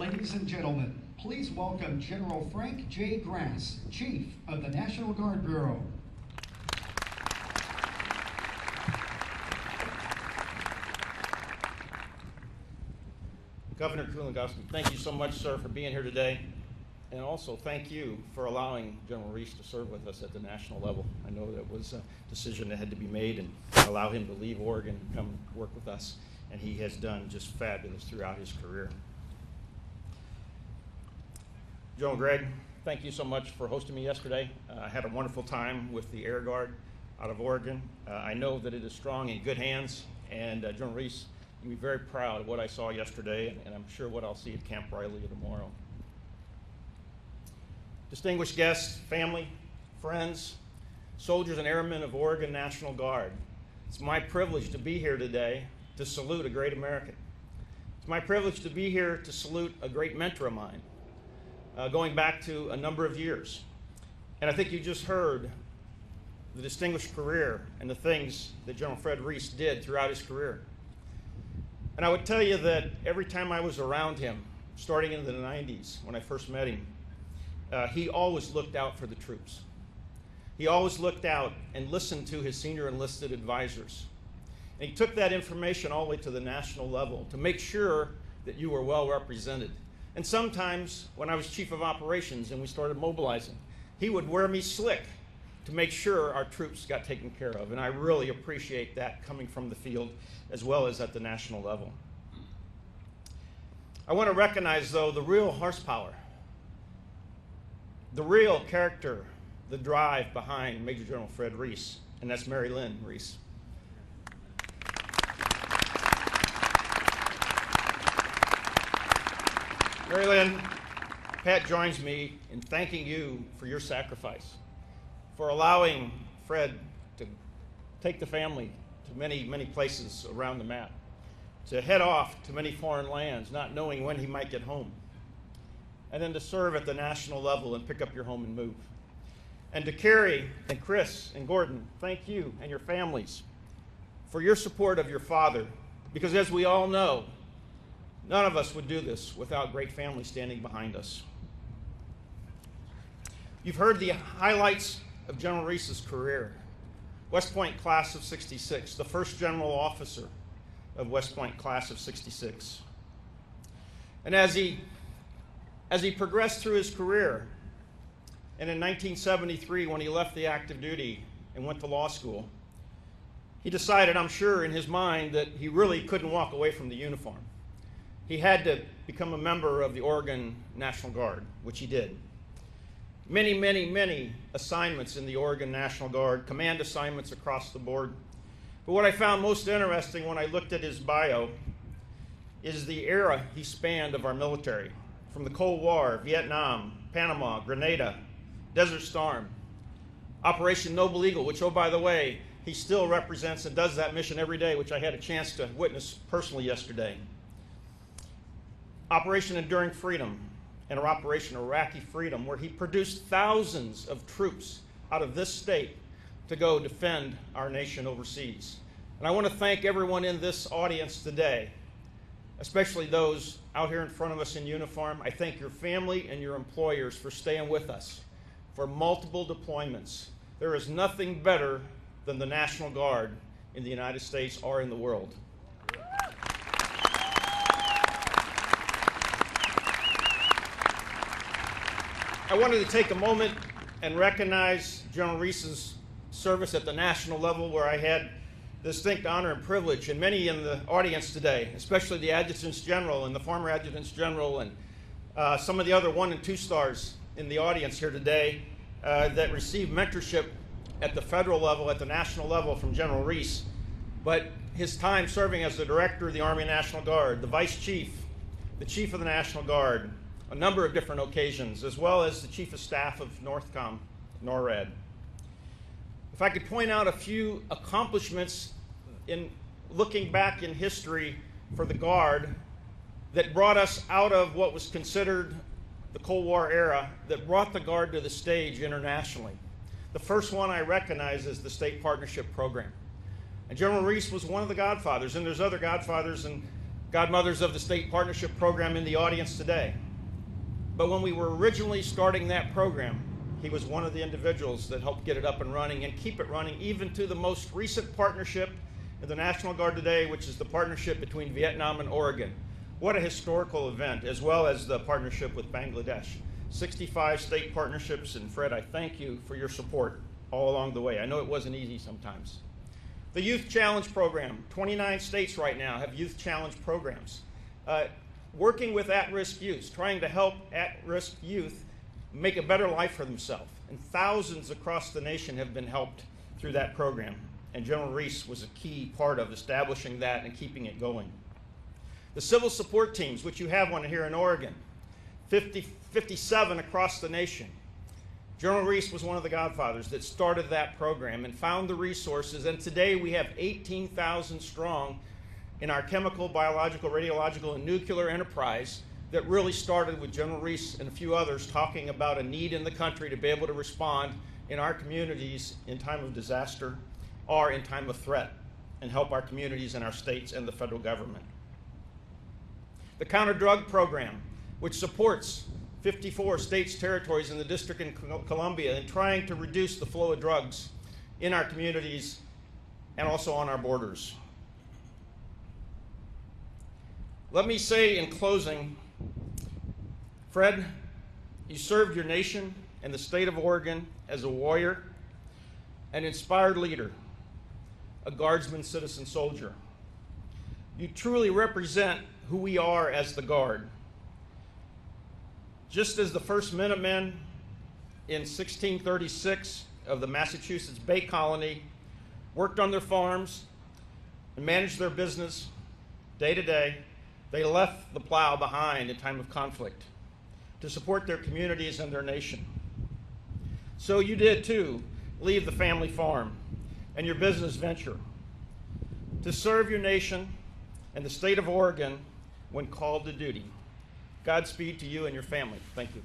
Ladies and gentlemen, please welcome General Frank J. Grass, Chief of the National Guard Bureau. Governor Kulongoski, thank you so much, sir, for being here today. And also thank you for allowing General Rees to serve with us at the national level. I know that was a decision that had to be made and allow him to leave Oregon and come work with us. And he has done just fabulous throughout his career. General Gregg, thank you so much for hosting me yesterday. I had a wonderful time with the Air Guard out of Oregon. I know that it is strong in good hands, and General Rees, you'll be very proud of what I saw yesterday, and I'm sure what I'll see at Camp Riley tomorrow. Distinguished guests, family, friends, soldiers and airmen of Oregon National Guard, it's my privilege to be here today to salute a great American. It's my privilege to be here to salute a great mentor of mine, going back to a number of years. And I think you just heard the distinguished career and the things that General Fred Rees did throughout his career. And I would tell you that every time I was around him, starting in the 90s when I first met him, he always looked out for the troops. He always looked out and listened to his senior enlisted advisors. And he took that information all the way to the national level to make sure that you were well represented. And sometimes when I was chief of operations and we started mobilizing, he would wear me slick to make sure our troops got taken care of. And I really appreciate that coming from the field as well as at the national level. I want to recognize, though, the real horsepower, the real character, the drive behind Major General Fred Rees, and that's Mary Lynn Rees. Mary Lynn, Pat joins me in thanking you for your sacrifice, for allowing Fred to take the family to many, many places around the map, to head off to many foreign lands, not knowing when he might get home, and then to serve at the national level and pick up your home and move. And to Carrie and Chris and Gordon, thank you and your families for your support of your father, because as we all know, none of us would do this without great family standing behind us. You've heard the highlights of General Rees's career. West Point class of 66, the first general officer of West Point class of 66. And as he progressed through his career, and in 1973, when he left the active duty and went to law school, he decided, I'm sure in his mind, that he really couldn't walk away from the uniform. He had to become a member of the Oregon National Guard, which he did. Many, many, many assignments in the Oregon National Guard, command assignments across the board. But what I found most interesting when I looked at his bio is the era he spanned of our military, from the Cold War, Vietnam, Panama, Grenada, Desert Storm, Operation Noble Eagle, which, oh, by the way, he still represents and does that mission every day, which I had a chance to witness personally yesterday. Operation Enduring Freedom and Operation Iraqi Freedom, where he produced thousands of troops out of this state to go defend our nation overseas. And I want to thank everyone in this audience today, especially those out here in front of us in uniform. I thank your family and your employers for staying with us for multiple deployments. There is nothing better than the National Guard in the United States or in the world. I wanted to take a moment and recognize General Rees's service at the national level, where I had the distinct honor and privilege, and many in the audience today, especially the Adjutants General and the former Adjutants General and some of the other 1 and 2 stars in the audience here today that received mentorship at the federal level, at the national level from General Rees. But his time serving as the Director of the Army National Guard, the Vice Chief, the Chief of the National Guard, a number of different occasions, as well as the Chief of Staff of NORTHCOM, NORAD. If I could point out a few accomplishments in looking back in history for the Guard that brought us out of what was considered the Cold War era, that brought the Guard to the stage internationally. The first one I recognize is the State Partnership Program. And General Rees was one of the godfathers, and there's other godfathers, and godmothers of the state partnership program in the audience today. But when we were originally starting that program, he was one of the individuals that helped get it up and running and keep it running even to the most recent partnership in the National Guard today, which is the partnership between Vietnam and Oregon. What a historical event, as well as the partnership with Bangladesh. 65 state partnerships, and Fred, I thank you for your support all along the way. I know it wasn't easy sometimes. The Youth Challenge Program, 29 states right now have Youth Challenge programs. Working with at-risk youth, trying to help at-risk youth make a better life for themselves. And thousands across the nation have been helped through that program. And General Rees was a key part of establishing that and keeping it going. The civil support teams, which you have one here in Oregon, 57 across the nation. General Rees was one of the godfathers that started that program and found the resources, and today we have 18,000 strong in our chemical, biological, radiological, and nuclear enterprise that really started with General Rees and a few others talking about a need in the country to be able to respond in our communities in time of disaster or in time of threat and help our communities and our states and the federal government. The Counter-Drug Program, which supports 54 states, territories in the District of Columbia in trying to reduce the flow of drugs in our communities and also on our borders. Let me say in closing, Fred, you served your nation and the state of Oregon as a warrior, an inspired leader, a guardsman, citizen, soldier. You truly represent who we are as the Guard. Just as the first Minutemen in 1636 of the Massachusetts Bay Colony worked on their farms and managed their business day to day, they left the plow behind in time of conflict to support their communities and their nation. So you did too, leave the family farm and your business venture to serve your nation and the state of Oregon when called to duty. Godspeed to you and your family. Thank you.